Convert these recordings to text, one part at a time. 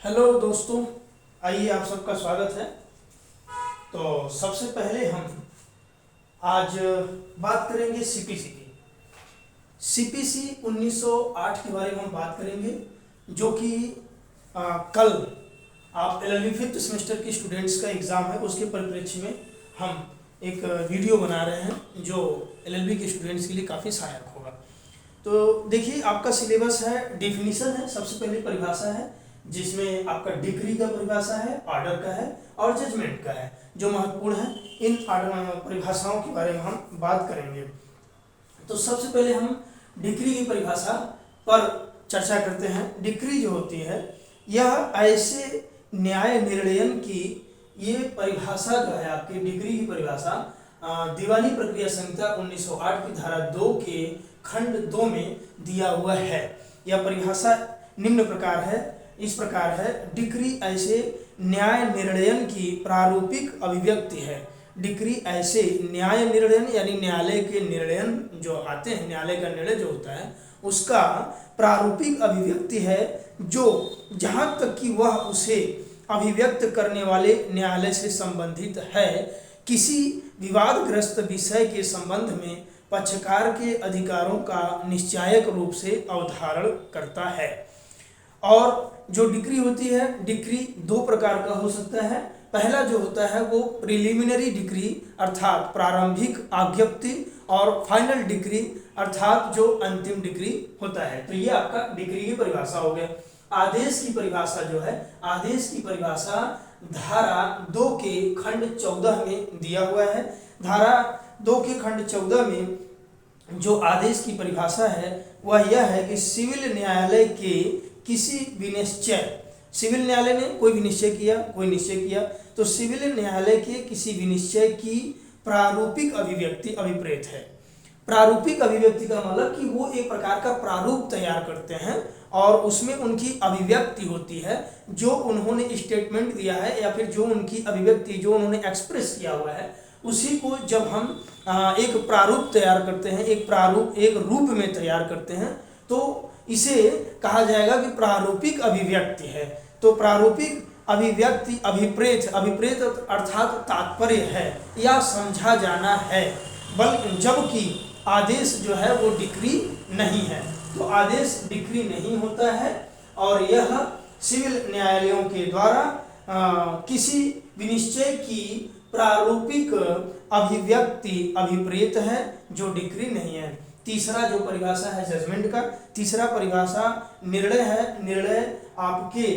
Hello दोस्तों, आइए आप सबका स्वागत है। तो सबसे पहले हम आज बात करेंगे सीपीसी की। सीपीसी 1908 के बारे में हम बात करेंगे, जो कि कल आप एलएलबी फिफ्थ सेमेस्टर के स्टूडेंट्स का एग्ज़ाम है, उसके परिप्रेक्ष्य में हम एक वीडियो बना रहे हैं जो एलएलबी के स्टूडेंट्स के लिए काफ़ी सहायक होगा। तो देखिए, आपका सिलेबस है, डेफिनेशन है, सबसे पहले परिभाषा है जिसमें आपका डिग्री का परिभाषा है, ऑर्डर का है और जजमेंट का है, जो महत्वपूर्ण है। इन परिभाषाओं के बारे में हम बात करेंगे। तो सबसे पहले हम डिग्री की परिभाषा पर चर्चा करते हैं। डिग्री जो होती है, यह ऐसे न्याय निर्णयन की ये परिभाषा जो है, आपकी डिग्री की परिभाषा दीवानी प्रक्रिया संहिता 1908 की धारा 2 के खंड 2 में दिया हुआ है। यह परिभाषा निम्न प्रकार है, इस प्रकार है। डिक्री ऐसे न्याय निर्णयन की प्रारूपिक अभिव्यक्ति है। डिक्री ऐसे न्याय निर्णयन यानी न्यायालय के निर्णयन जो आते हैं, न्यायालय का निर्णय जो होता है उसका प्रारूपिक अभिव्यक्ति है, जो जहाँ तक कि वह उसे अभिव्यक्त करने वाले न्यायालय से संबंधित है, किसी विवादग्रस्त विषय के संबंध में पक्षकार के अधिकारों का निश्चायक रूप से अवधारण करता है। और जो डिक्री होती है, डिक्री दो प्रकार का हो सकता है। पहला जो होता है वो प्रिलिमिनरी डिक्री अर्थात प्रारंभिक आज्ञप्ति, और फाइनल डिक्री अर्थात जो अंतिम डिक्री होता है। तो ये आपका डिक्री की परिभाषा हो गया। आदेश की परिभाषा जो है, आदेश की परिभाषा धारा 2 के खंड 14 में दिया हुआ है। धारा 2 के खंड 14 में जो आदेश की परिभाषा है वह यह है कि सिविल न्यायालय के किसी विनिश्चय, सिविल न्यायालय ने कोई विनिश्चय किया, कोई निश्चय किया, तो सिविल न्यायालय के किसी विनिश्चय की प्रारूपिक अभिव्यक्ति अभिप्रेत है। प्रारूपिक अभिव्यक्ति का मतलब कि वो एक प्रकार का प्रारूप तैयार करते हैं और उसमें उनकी अभिव्यक्ति होती है, जो उन्होंने स्टेटमेंट दिया है या फिर जो उनकी अभिव्यक्ति जो उन्होंने एक्सप्रेस किया हुआ है, उसी को जब हम एक प्रारूप तैयार करते हैं, एक प्रारूप एक रूप में तैयार करते हैं, तो इसे कहा जाएगा कि प्रारूपिक अभिव्यक्ति है। तो प्रारूपिक अभिव्यक्ति अभिप्रेत, अभिप्रेत अर्थात तात्पर्य है या समझा जाना है, बल्कि जबकि आदेश जो है वो डिक्री नहीं है। तो आदेश डिक्री नहीं होता है और यह सिविल न्यायालयों के द्वारा किसी विनिश्चय की प्रारूपिक अभिव्यक्ति अभिप्रेत है, जो डिक्री नहीं है। तीसरा जो परिभाषा है जजमेंट का, तीसरा परिभाषा निर्णय है। निर्णय आपके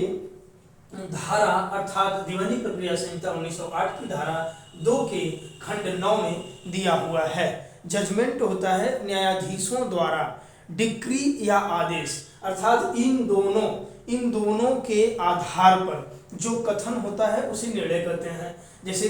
धारा अर्थात दीवानी प्रक्रिया संहिता 1908 की धारा 2 के खंड 9 में दिया हुआ है। जजमेंट होता है न्यायाधीशों द्वारा डिक्री या आदेश अर्थात इन दोनों के आधार पर जो कथन होता है उसे निर्णय करते हैं। जैसे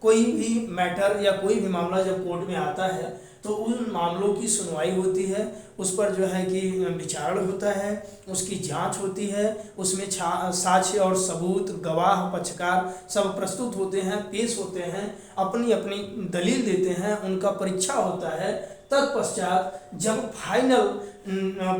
कोई भी मैटर या कोई भी मामला जब कोर्ट में आता है तो उन मामलों की सुनवाई होती है, उस पर जो है कि विचारण होता है, उसकी जांच होती है, उसमें साक्ष्य और सबूत, गवाह, पक्षकार सब प्रस्तुत होते हैं, पेश होते हैं, अपनी अपनी दलील देते हैं, उनका परीक्षा होता है। तत्पश्चात जब फाइनल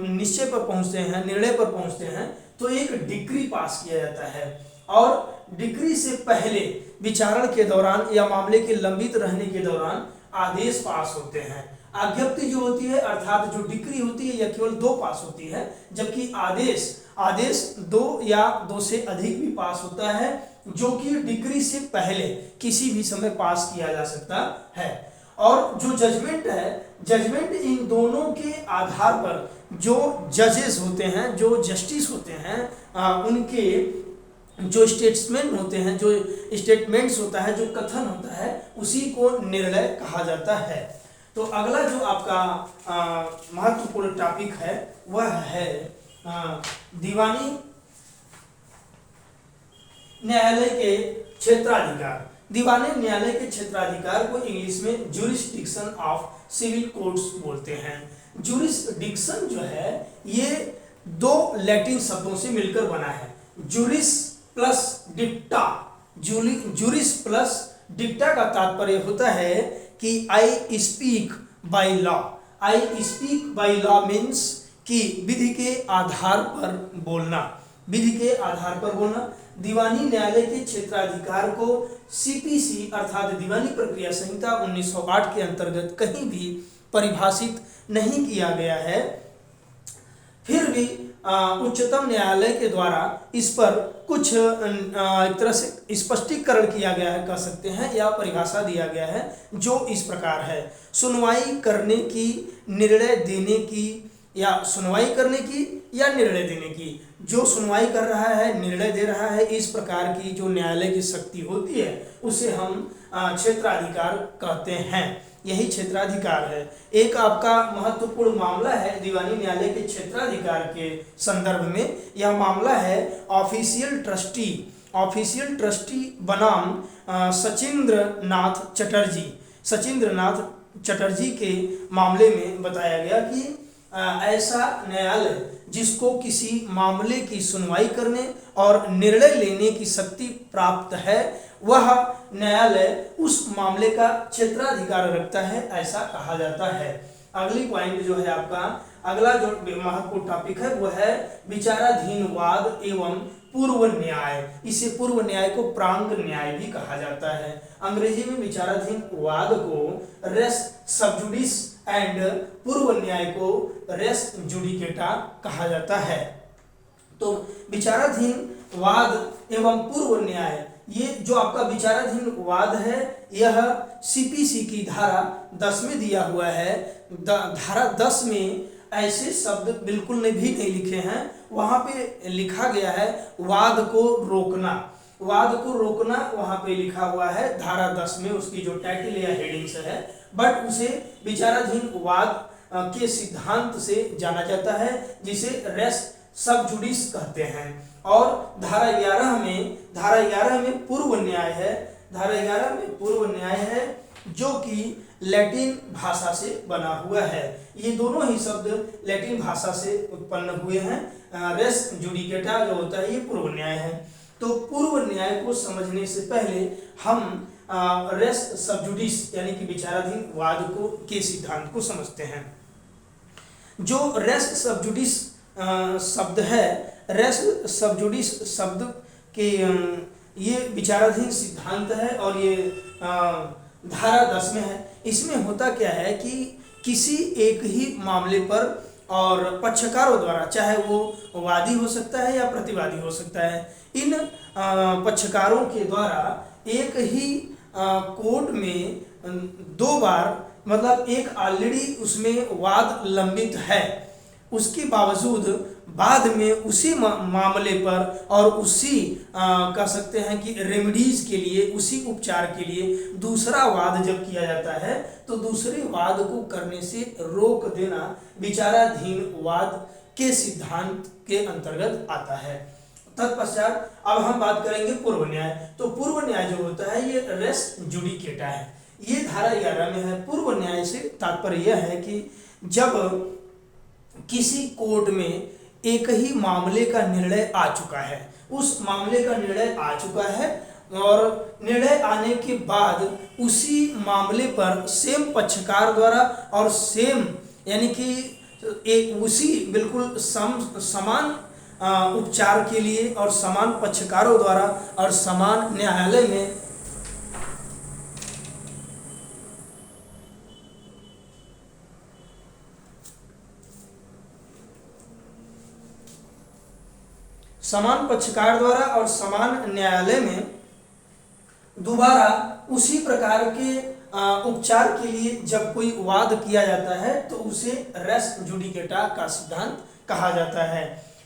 निश्चय पर पहुंचते हैं, निर्णय पर पहुंचते हैं, तो एक डिक्री पास किया जाता है। और डिक्री से पहले विचारण के दौरान या मामले के लंबित रहने के दौरान आदेश पास होते हैं। आज्ञप्ति जो होती है अर्थात जो डिक्री होती है यह केवल 2 पास होती है, जबकि आदेश 2 या 2 से अधिक भी पास होता है, जो कि डिक्री से पहले किसी भी समय पास किया जा सकता है। और जो जजमेंट है, जजमेंट इन दोनों के आधार पर जो जजेस होते हैं, जो जस्टिस होते हैं, उनके जो स्टेटमेंट होते हैं, जो स्टेटमेंट्स होता है, जो कथन होता है, उसी को निर्णय कहा जाता है। तो अगला जो आपका महत्वपूर्ण टॉपिक है वह है दीवानी न्यायालय के क्षेत्राधिकार। दीवानी न्यायालय के क्षेत्राधिकार को इंग्लिश में ज्यूरिसडिक्शन ऑफ सिविल कोर्ट्स बोलते हैं। ज्यूरिसडिक्शन जो है ये 2 लैटिन शब्दों से मिलकर बना है, ज्यूरिस प्लस डिक्टा। ज्यूरिस प्लस डिक्टा का तात्पर्य होता है कि I speak by law. I speak by law means कि विधि के आधार पर बोलना। विधि के आधार पर बोलना। दीवानी न्यायालय के क्षेत्राधिकार को सीपीसी अर्थात दीवानी प्रक्रिया संहिता 1908 के अंतर्गत कहीं भी परिभाषित नहीं किया गया है। फिर भी उच्चतम न्यायालय के द्वारा इस पर कुछ एक तरह से स्पष्टीकरण किया गया है, कह सकते हैं, या परिभाषा दिया गया है, जो इस प्रकार है। सुनवाई करने की, निर्णय देने की, या सुनवाई करने की या निर्णय देने की। जो सुनवाई कर रहा है, निर्णय दे रहा है, इस प्रकार की जो न्यायालय की शक्ति होती है उसे हम क्षेत्राधिकार कहते हैं। यही क्षेत्राधिकार है। एक आपका महत्वपूर्ण मामला है दीवानी न्यायालय के क्षेत्राधिकार के संदर्भ में। यह मामला है ऑफिशियल ट्रस्टी। ऑफिशियल ट्रस्टी बनाम सचिंद्र नाथ चटर्जी। सचिंद्र नाथ चटर्जी के मामले में बताया गया कि ऐसा न्यायालय जिसको किसी मामले की सुनवाई करने और निर्णय लेने की शक्ति प्राप्त है, वह न्यायालय उस मामले का क्षेत्राधिकार रखता है, ऐसा कहा जाता है। अगली पॉइंट जो है आपका, अगला जो महत्वपूर्ण टॉपिक है वो है विचाराधीन वाद एवं पूर्व न्याय। इसे पूर्व न्याय को प्रांग न्याय भी कहा जाता है। अंग्रेजी में विचाराधीन वाद को रेस सबजुडिस एंड पूर्व न्याय को रेस जुडिकेटा कहा जाता है। तो विचाराधीन वाद एवं पूर्व न्याय, ये जो आपका विचाराधीन वाद है, यह सीपीसी की धारा 10 में दिया हुआ है। धारा 10 में ऐसे शब्द बिल्कुल भी नहीं लिखे हैं। वहां पे लिखा गया है वाद को रोकना। वाद को रोकना वहां पे लिखा हुआ है धारा 10 में, उसकी जो टाइटल या हेडिंग्स है, बट उसे विचाराधीन वाद के सिद्धांत से जाना जाता है, जिसे रेस सब जुडिस कहते हैं। और धारा 11 में पूर्व न्याय है। धारा 11 में पूर्व न्याय है जो कि लैटिन भाषा से बना हुआ है। ये दोनों ही शब्द लैटिन भाषा से उत्पन्न हुए हैं। रेस जुडिकेटा जो होता है ये पूर्व न्याय है। तो पूर्व न्याय को समझने से पहले हम रेस सबजुडिस यानी कि विचाराधीन वाद को के सिद्धांत को समझते हैं। जो रेस सबजुडिस शब्द है, रेस सबजुडिस शब्द के ये विचाराधीन सिद्धांत है और ये धारा 10 में है। इसमें होता क्या है कि किसी एक ही मामले पर और पक्षकारों द्वारा, चाहे वो वादी हो सकता है या प्रतिवादी हो सकता है, इन पक्षकारों के द्वारा एक ही कोर्ट में 2 बार, मतलब एक ऑलरेडी उसमें वाद लंबित है, उसके बावजूद बाद में उसी मामले पर और उसी कह सकते हैं कि रेमेडीज के लिए, उसी उपचार के लिए दूसरा वाद जब किया जाता है तो दूसरे वाद को करने से रोक देना विचाराधीन वाद के सिद्धांत के अंतर्गत आता है। तत्पश्चात अब हम बात करेंगे पूर्व न्याय। तो पूर्व न्याय जो होता है ये रेस जुडिकेटा है। ये धारा 11 में है। पूर्व न्याय से तात्पर्य यह है कि जब किसी कोर्ट में एक ही मामले का निर्णय आ चुका है, उस मामले का निर्णय आ चुका है और निर्णय आने के बाद उसी मामले पर सेम पक्षकार द्वारा और सेम यानी कि एक उसी बिल्कुल समान उपचार के लिए और समान पक्षकारों द्वारा और समान न्यायालय में समान पक्षकार द्वारा और समान न्यायालय में दोबारा उसी प्रकार के उपचार के लिए जब कोई वाद किया जाता है तो उसे रेस जुडिकेटा का सिद्धांत कहा जाता है।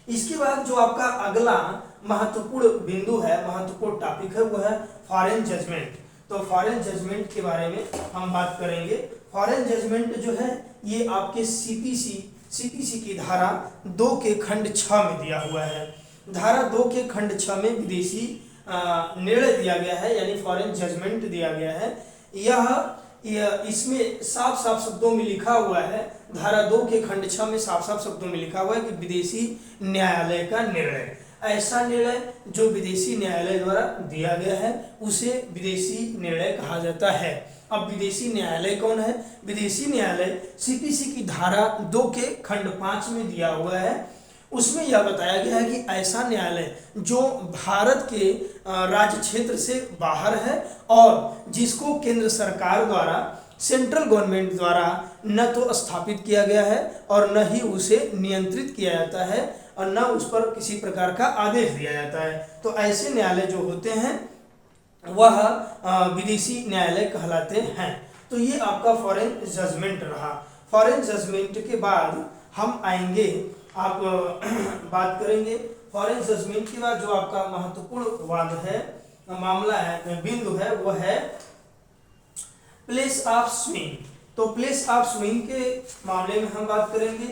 इसके बाद जो आपका अगला महत्वपूर्ण बिंदु है, महत्वपूर्ण टॉपिक है, वो है फॉरेन जजमेंट। तो फॉरेन जजमेंट के बारे में हम बात करेंगे। फॉरेन जजमेंट जो है ये आपके सीपीसी की धारा 2 के खंड 6 में दिया हुआ है। धारा 2 के खंड 6 में विदेशी निर्णय दिया गया है, यानी फॉरेन जजमेंट दिया गया है। यह इसमें साफ साफ शब्दों में लिखा हुआ है, धारा 2 के खंड 6 में साफ साफ शब्दों में लिखा हुआ है कि विदेशी न्यायालय का निर्णय, ऐसा निर्णय जो विदेशी न्यायालय द्वारा दिया गया है उसे विदेशी निर्णय कहा जाता है। अब विदेशी न्यायालय कौन है? विदेशी न्यायालय सीपीसी की धारा 2 के खंड 5 में दिया हुआ है उसमें यह बताया गया है कि ऐसा न्यायालय जो भारत के राज्य क्षेत्र से बाहर है और जिसको केंद्र सरकार द्वारा, सेंट्रल गवर्नमेंट द्वारा न तो स्थापित किया गया है और न ही उसे नियंत्रित किया जाता है और न उस पर किसी प्रकार का आदेश दिया जाता है, तो ऐसे न्यायालय जो होते हैं वह विदेशी न्यायालय कहलाते हैं। तो ये आपका फॉरेन जजमेंट रहा। फॉरेन जजमेंट के बाद हम आएंगे, आप बात करेंगे फॉरेन जजमेंट के बाद जो आपका महत्वपूर्ण वाद है, मामला है, बिंदु है, वो है प्लेस ऑफ स्विंग। तो प्लेस ऑफ स्विंग के मामले में हम बात करेंगे।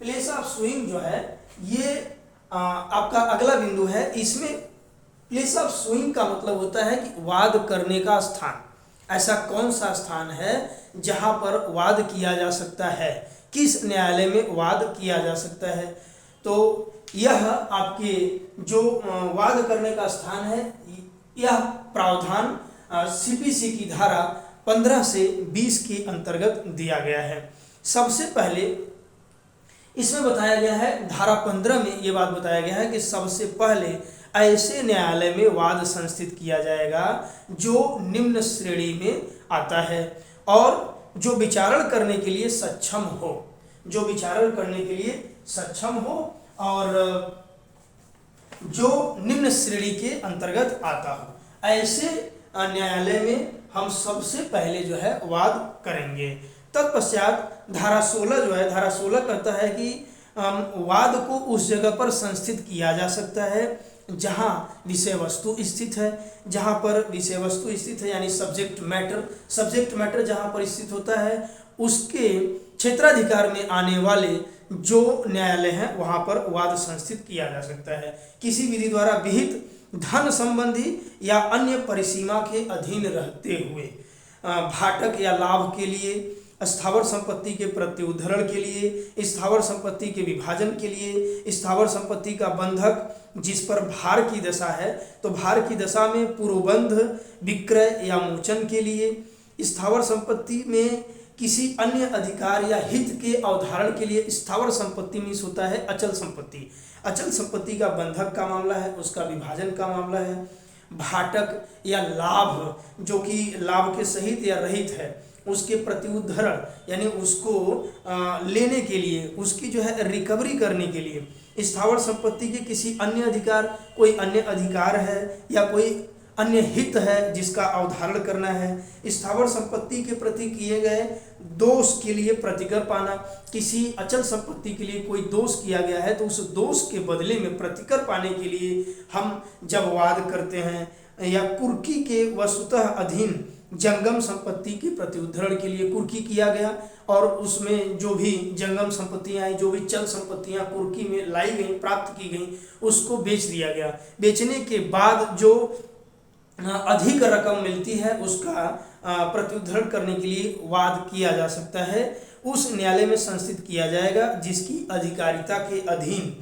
प्लेस ऑफ स्विंग जो है ये आपका अगला बिंदु है। इसमें प्लेस ऑफ स्विंग का मतलब होता है कि वाद करने का स्थान। ऐसा कौन सा स्थान है जहां पर वाद किया जा सकता है, किस न्यायालय में वाद किया जा सकता है। तो यह आपके जो वाद करने का स्थान है, यह प्रावधान सीपीसी की धारा 15 से 20 के अंतर्गत दिया गया है। सबसे पहले इसमें बताया गया है, धारा 15 में यह बात बताया गया है कि सबसे पहले ऐसे न्यायालय में वाद संस्थित किया जाएगा जो निम्न श्रेणी में आता है और जो विचारण करने के लिए सक्षम हो, जो विचारण करने के लिए सक्षम हो और जो निम्न श्रेणी के अंतर्गत आता हो। ऐसे न्यायालय में हम सबसे पहले जो है वाद करेंगे। तत्पश्चात धारा 16 जो है, धारा 16 कहता है कि वाद को उस जगह पर संस्थित किया जा सकता है जहां विषय वस्तु स्थित है। जहां पर विषय वस्तु स्थित है यानी सब्जेक्ट मैटर जहां पर स्थित होता है, उसके क्षेत्राधिकार में आने वाले जो न्यायालय हैं वहां पर वाद संस्थित किया जा सकता है। किसी विधि द्वारा विहित धन संबंधी या अन्य परिसीमा के अधीन रहते हुए भाटक या लाभ के लिए, स्थावर संपत्ति के प्रत्युद्धरण के लिए, स्थावर संपत्ति के विभाजन के लिए, स्थावर संपत्ति का बंधक जिस पर भार की दशा है, तो भार की दशा में पूर्वबंध, विक्रय या मोचन के लिए, स्थावर संपत्ति में किसी अन्य अधिकार या हित के अवधारण के लिए। स्थावर संपत्ति मीन्स होता है अचल संपत्ति, अचल संपत्ति का बंधक का मामला है, उसका विभाजन का मामला है। भाटक या लाभ जो कि लाभ के सहित या रहित है, उसके प्रत्युद्धरण यानी उसको लेने के लिए, उसकी जो है रिकवरी करने के लिए। स्थावर संपत्ति के किसी अन्य अधिकार, कोई अन्य अधिकार है या कोई अन्य हित है जिसका अवधारण करना है। स्थावर संपत्ति के प्रति किए गए दोष के लिए प्रतिकर पाना, किसी अचल संपत्ति के लिए कोई दोष किया गया है तो उस दोष के बदले में प्रतिकर पाने के लिए हम जब वाद करते हैं, या कुर्की के वस्तुतः अधीन जंगम संपत्ति के प्रत्युद्धरण के लिए कुर्की किया गया और उसमें जो भी जंगम संपत्तियां आई, जो भी चल संपत्तियां कुर्की में लाई गई, प्राप्त की गई, उसको बेच दिया गया। बेचने के बाद जो अधिक रकम मिलती है उसका प्रत्युद्धरण करने के लिए वाद किया जा सकता है। उस न्यायालय में संस्थित किया जाएगा जिसकी अधिकारिता के अधीन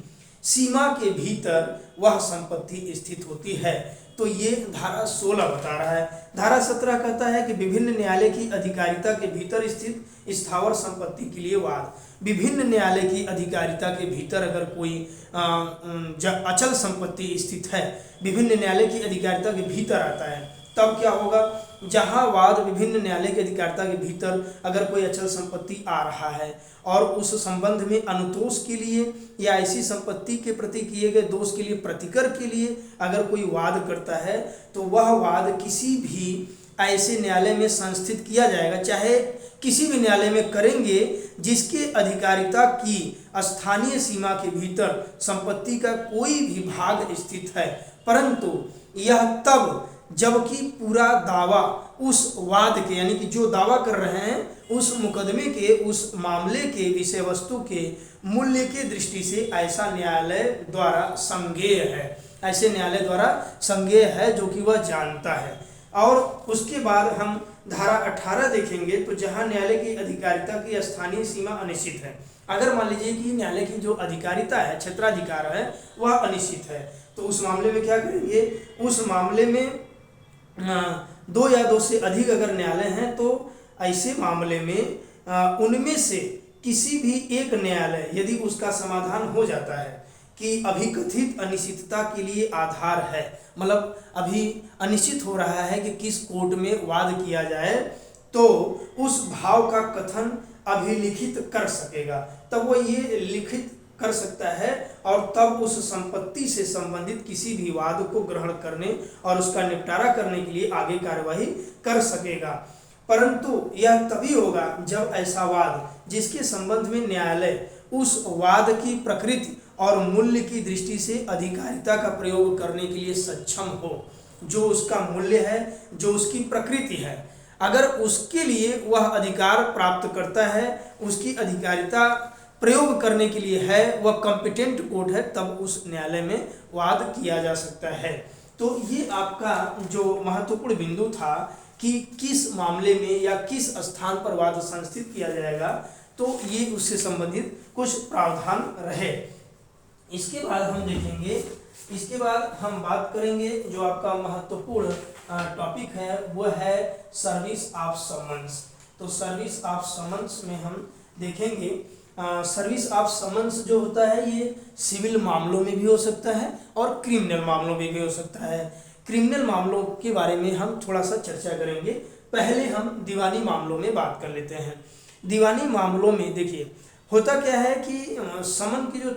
सीमा के भीतर वह संपत्ति स्थित होती है। तो ये धारा 16 बता रहा है। धारा 17 कहता है कि विभिन्न न्यायालय की अधिकारिता के भीतर स्थित स्थावर संपत्ति के लिए वाद। विभिन्न न्यायालय की अधिकारिता के भीतर अगर कोई अचल संपत्ति स्थित है, विभिन्न न्यायालय की अधिकारिता के भीतर आता है, तब क्या होगा, जहां वाद विभिन्न न्यायालय की अधिकारिता के भीतर अगर कोई अचल संपत्ति आ रहा है और उस संबंध में अनुतोष के लिए या ऐसी संपत्ति के प्रति किए गए दोष के लिए प्रतिकर के लिए अगर कोई वाद करता है, तो वह वाद किसी भी ऐसे न्यायालय में संस्थित किया जाएगा, चाहे किसी भी न्यायालय में करेंगे जिसके अधिकारिता की स्थानीय सीमा के भीतर संपत्ति का कोई भी भाग स्थित है, परंतु यह तब जबकि पूरा दावा उस वाद के यानी कि जो दावा कर रहे हैं उस मुकदमे के, उस मामले के विषय वस्तु के मूल्य के दृष्टि से ऐसा न्यायालय द्वारा संज्ञेय है, ऐसे न्यायालय द्वारा संज्ञेय है जो कि वह जानता है। और उसके बाद हम धारा 18 देखेंगे, तो जहां न्यायालय की अधिकारिता की स्थानीय सीमा अनिश्चित है। अगर मान लीजिए कि न्यायालय की जो अधिकारिता है, क्षेत्राधिकार है, वह अनिश्चित है, तो उस मामले में क्या करेंगे, उस मामले में 2 या 2 से अधिक अगर न्यायालय हैं तो ऐसे मामले में उनमें से किसी भी एक न्यायालय यदि उसका समाधान हो जाता है कि अभी कथित अनिश्चितता के लिए आधार है, मतलब अभी अनिश्चित हो रहा है कि किस कोर्ट में वाद किया जाए, तो उस भाव का कथन अभिलिखित कर सकेगा, तब वो ये लिखित कर सकता है और तब उस संपत्ति से संबंधित किसी भी वाद को ग्रहण करने और उसका निपटारा करने के लिए आगे कार्यवाही कर सकेगा। परंतु यह तभी होगा जब ऐसा वाद जिसके संबंध में न्यायालय उस वाद की प्रकृति और मूल्य की दृष्टि से अधिकारिता का प्रयोग करने के लिए सक्षम हो, जो उसका मूल्य है, जो उसकी प्रकृति है, अगर उसके लिए वह अधिकार प्राप्त करता है, उसकी अधिकारिता प्रयोग करने के लिए है, वह कॉम्पिटेंट कोर्ट है, तब उस न्यायालय में वाद किया जा सकता है। तो ये आपका जो महत्वपूर्ण बिंदु था कि किस मामले में या किस स्थान पर वाद संस्थित किया जाएगा, तो ये उससे संबंधित कुछ प्रावधान रहे। इसके बाद हम देखेंगे, इसके बाद हम बात करेंगे जो आपका महत्वपूर्ण टॉपिक है वो है सर्विस ऑफ समन्स। तो सर्विस ऑफ समन्स में हम देखेंगे सर्विस ऑफ समन्स जो होता है ये सिविल मामलों में भी हो सकता है और क्रिमिनल मामलों में भी हो सकता है। क्रिमिनल मामलों के बारे में हम थोड़ा सा चर्चा करेंगे, पहले हम दीवानी मामलों में बात कर लेते हैं। दीवानी मामलों में देखिए होता क्या है कि समन की जो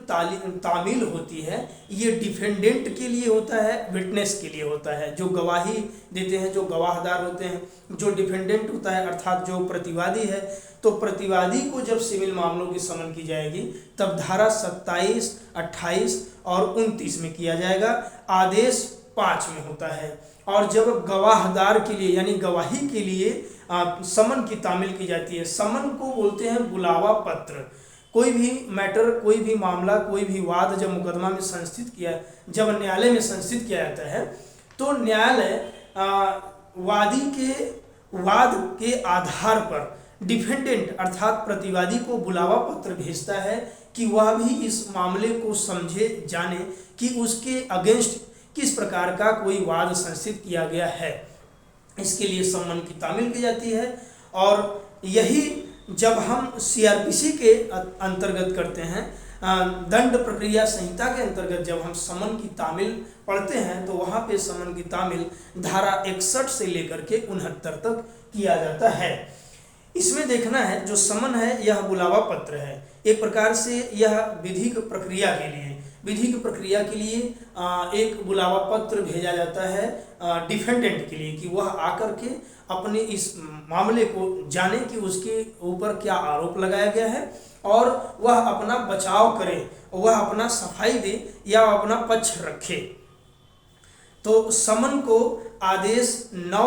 तामील होती है ये डिफेंडेंट के लिए होता है, विटनेस के लिए होता है, जो गवाही देते हैं, जो गवाहदार होते हैं। जो डिफेंडेंट होता है अर्थात जो प्रतिवादी है, तो प्रतिवादी को जब सिविल मामलों की समन की जाएगी तब धारा 27, 28 और 29 में किया जाएगा, आदेश 5 में होता है। और जब गवाहदार के लिए यानी गवाही के लिए समन की तामील की जाती है, समन को बोलते हैं बुलावा पत्र। कोई भी मैटर, कोई भी मामला, कोई भी वाद जब मुकदमा में संस्थित किया, जब न्यायालय में संस्थित किया जाता है तो न्यायालय वादी के वाद के आधार पर डिफेंडेंट अर्थात प्रतिवादी को बुलावा पत्र भेजता है कि वह भी इस मामले को समझे, जाने कि उसके अगेंस्ट किस प्रकार का कोई वाद संस्थित किया गया है। इसके लिए सम्मन की तामील की जाती है। और यही जब हम सीआरपीसी के अंतर्गत करते हैं, दंड प्रक्रिया संहिता के अंतर्गत जब हम समन की तामील पढ़ते हैं तो वहाँ पे समन की तामील धारा 61 से लेकर के 69 तक किया जाता है। इसमें देखना है जो समन है यह बुलावा पत्र है, एक प्रकार से यह विधिक प्रक्रिया के लिए एक बुलावा पत्र भेजा जाता है डिफेंडेंट के लिए कि वह आकर के अपने इस मामले को जाने कि उसके ऊपर क्या आरोप लगाया गया है और वह अपना बचाव करे, वह अपना सफाई दे या अपना पक्ष रखे। तो समन को आदेश 9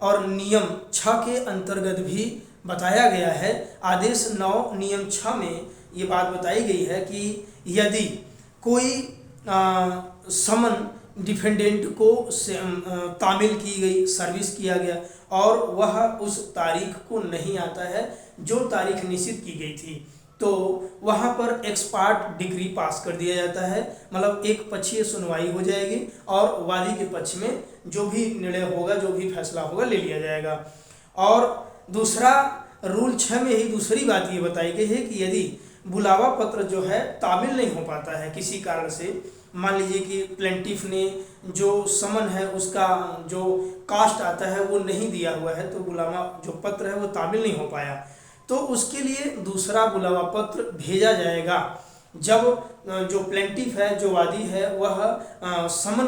और नियम 6 के अंतर्गत भी बताया गया है। आदेश 9 नियम 6 में ये बात बताई गई है कि यदि कोई समन डिफेंडेंट को तामील की गई, सर्विस किया गया और वह उस तारीख को नहीं आता है जो तारीख निश्चित की गई थी, तो वहाँ पर एक्सपार्ट डिग्री पास कर दिया जाता है, मतलब एक पक्षीय सुनवाई हो जाएगी और वादी के पक्ष में जो भी निर्णय होगा, जो भी फैसला होगा ले लिया जाएगा। और दूसरा रूल 6 में ही दूसरी बात ये बताई गई है कि यदि बुलावा पत्र जो है तामील नहीं हो पाता है किसी कारण से, मान लीजिए कि प्लेंटिफ ने जो समन है उसका जो कास्ट आता है वो नहीं दिया हुआ है, तो बुलावा जो पत्र है वो तामील नहीं हो पाया, तो उसके लिए दूसरा बुलावा पत्र भेजा जाएगा जब जो प्लेंटिफ है, जो वादी है, वह समन